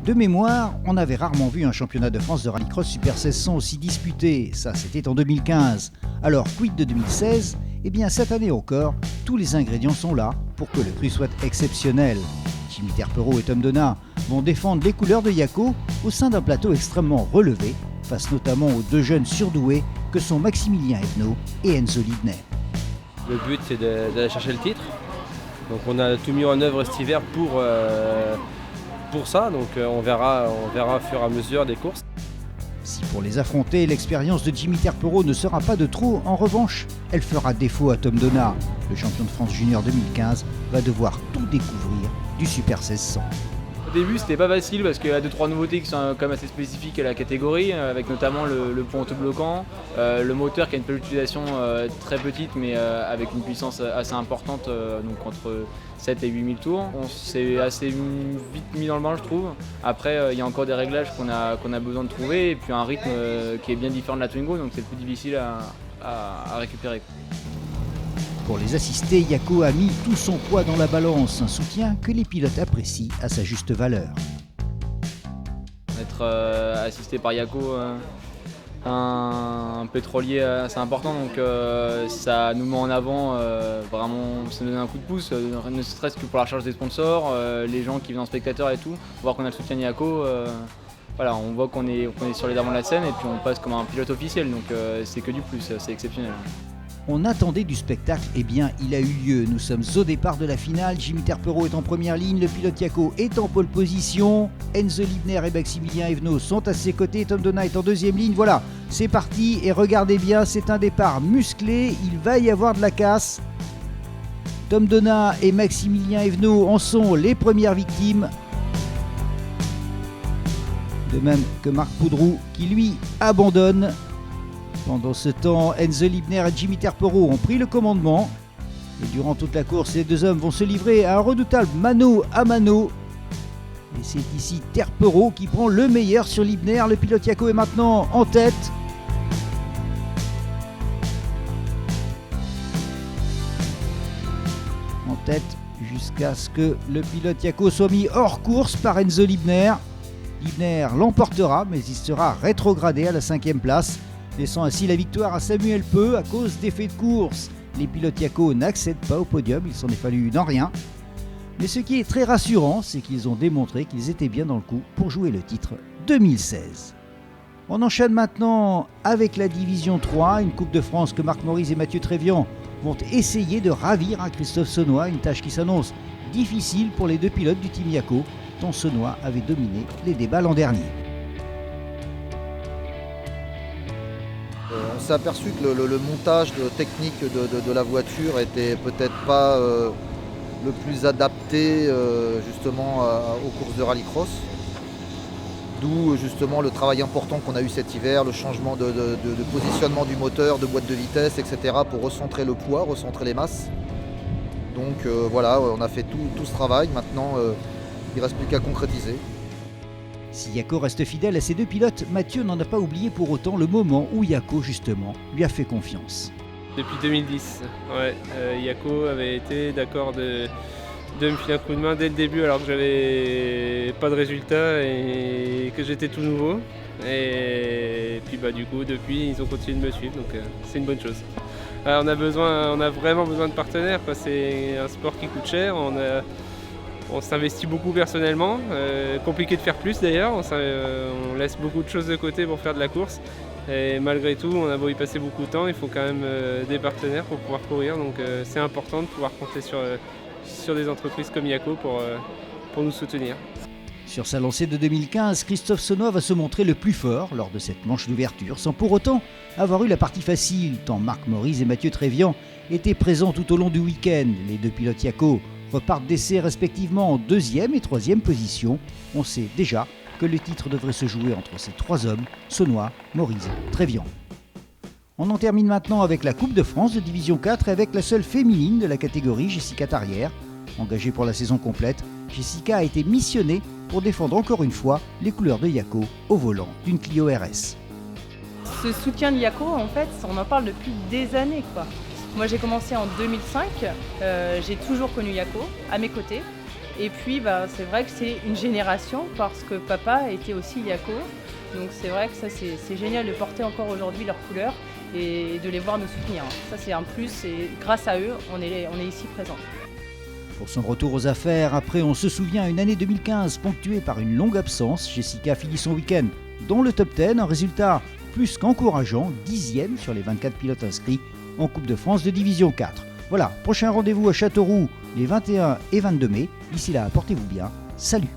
De mémoire, on avait rarement vu un championnat de France de rallycross Super 1600 aussi disputé. Ça, c'était en 2015. Alors, quid de 2016 ? Eh bien, cette année encore, tous les ingrédients sont là pour que le cru soit exceptionnel. Jimmy Terpereau et Tom Donat vont défendre les couleurs de Yako au sein d'un plateau extrêmement relevé, face notamment aux deux jeunes surdoués que sont Maximilien Evenot et Enzo Libner. Le but, c'est d'aller chercher le titre. Donc on a tout mis en œuvre cet hiver pour ça, donc on verra au fur et à mesure des courses. Si pour les affronter, l'expérience de Jimmy Terpereau ne sera pas de trop, en revanche, elle fera défaut à Tom Donat. Le champion de France junior 2015 va devoir tout découvrir du Super 1600. Au début, c'était pas facile parce qu'il y a 2-3 nouveautés qui sont quand même assez spécifiques à la catégorie, avec notamment le pont autobloquant, le moteur qui a une pellicule d'utilisation très petite mais avec une puissance assez importante, donc entre 7 et 8000 tours. On s'est assez vite mis dans le bain, je trouve. Après, il y a encore des réglages qu'on a besoin de trouver et puis un rythme qui est bien différent de la Twingo, donc c'est plus difficile à récupérer. Pour les assister, Yako a mis tout son poids dans la balance, un soutien que les pilotes apprécient à sa juste valeur. Être assisté par Yako, un pétrolier assez important, donc ça nous met en avant, vraiment, ça nous donne un coup de pouce, ne serait-ce que pour la recherche des sponsors, les gens qui viennent en spectateur et tout, voir qu'on a le soutien de Yako. Voilà, on voit qu'on est sur les avant de la scène et puis on passe comme un pilote officiel, donc c'est que du plus, c'est exceptionnel. On attendait du spectacle, eh bien il a eu lieu. Nous sommes au départ de la finale, Jimmy Terpereau est en première ligne, le pilote Yako est en pole position, Enzo Libner et Maximilien Evenot sont à ses côtés, Tom Donat est en deuxième ligne, voilà, c'est parti et regardez bien, c'est un départ musclé, il va y avoir de la casse. Tom Donat et Maximilien Evenot en sont les premières victimes. De même que Marc Poudroux qui lui abandonne. Pendant ce temps, Enzo Libner et Jimmy Terpereau ont pris le commandement. Et durant toute la course, les deux hommes vont se livrer à un redoutable mano à mano. Et c'est ici Terpereau qui prend le meilleur sur Libner. Le pilote Yako est maintenant en tête. En tête jusqu'à ce que le pilote Yako soit mis hors course par Enzo Libner. Libner l'emportera, mais il sera rétrogradé à la 5e place. Laissant ainsi la victoire à Samuel Peu à cause d'effets de course. Les pilotes Yako n'accèdent pas au podium, il s'en est fallu d'en rien. Mais ce qui est très rassurant, c'est qu'ils ont démontré qu'ils étaient bien dans le coup pour jouer le titre 2016. On enchaîne maintenant avec la division 3, une Coupe de France que Marc Maurice et Mathieu Trévian vont essayer de ravir à Christophe Saunois, une tâche qui s'annonce difficile pour les deux pilotes du team Yako, dont Saunois avait dominé les débats l'an dernier. On s'est aperçu que le montage technique de la voiture était peut-être pas le plus adapté justement aux courses de rallycross. D'où justement le travail important qu'on a eu cet hiver, le changement de positionnement du moteur, de boîte de vitesse, etc. pour recentrer le poids, recentrer les masses. Donc voilà, on a fait tout ce travail. Maintenant, il ne reste plus qu'à concrétiser. Si Yako reste fidèle à ses deux pilotes, Mathieu n'en a pas oublié pour autant le moment où Yako, justement, lui a fait confiance. Depuis 2010, Yako avait été d'accord de me filer un coup de main dès le début alors que j'avais pas de résultats et que j'étais tout nouveau. Et puis du coup, depuis, ils ont continué de me suivre, donc c'est une bonne chose. Alors, on a vraiment besoin de partenaires, quoi. C'est un sport qui coûte cher. On s'investit beaucoup personnellement, compliqué de faire plus d'ailleurs, on laisse beaucoup de choses de côté pour faire de la course et malgré tout on a beau y passer beaucoup de temps, il faut quand même des partenaires pour pouvoir courir, donc c'est important de pouvoir compter sur des entreprises comme Yako pour nous soutenir. Sur sa lancée de 2015, Christophe Saunois va se montrer le plus fort lors de cette manche d'ouverture, sans pour autant avoir eu la partie facile, tant Marc Maurice et Mathieu Trévian étaient présents tout au long du week-end. Les deux pilotes Yako repartent d'essai respectivement en 2e et 3e position. On sait déjà que le titre devrait se jouer entre ces trois hommes, Saunois, Maurice, Trévian. On en termine maintenant avec la Coupe de France de Division 4 et avec la seule féminine de la catégorie, Jessica Tarrière. Engagée pour la saison complète, Jessica a été missionnée pour défendre encore une fois les couleurs de Yako au volant d'une Clio RS. Ce soutien de Yako, en fait, on en parle depuis des années, quoi. Moi j'ai commencé en 2005, j'ai toujours connu Yako à mes côtés Et puis c'est vrai que c'est une génération parce que papa était aussi Yako. Donc c'est vrai que ça c'est génial de porter encore aujourd'hui leurs couleurs et de les voir nous soutenir. Ça c'est un plus et grâce à eux on est ici présents. Pour son retour aux affaires, après on se souvient une année 2015 ponctuée par une longue absence, Jessica finit son week-end dans le top 10, un résultat plus qu'encourageant, 10e sur les 24 pilotes inscrits en Coupe de France de Division 4. Voilà, prochain rendez-vous à Châteauroux les 21 et 22 mai. D'ici là, portez-vous bien. Salut!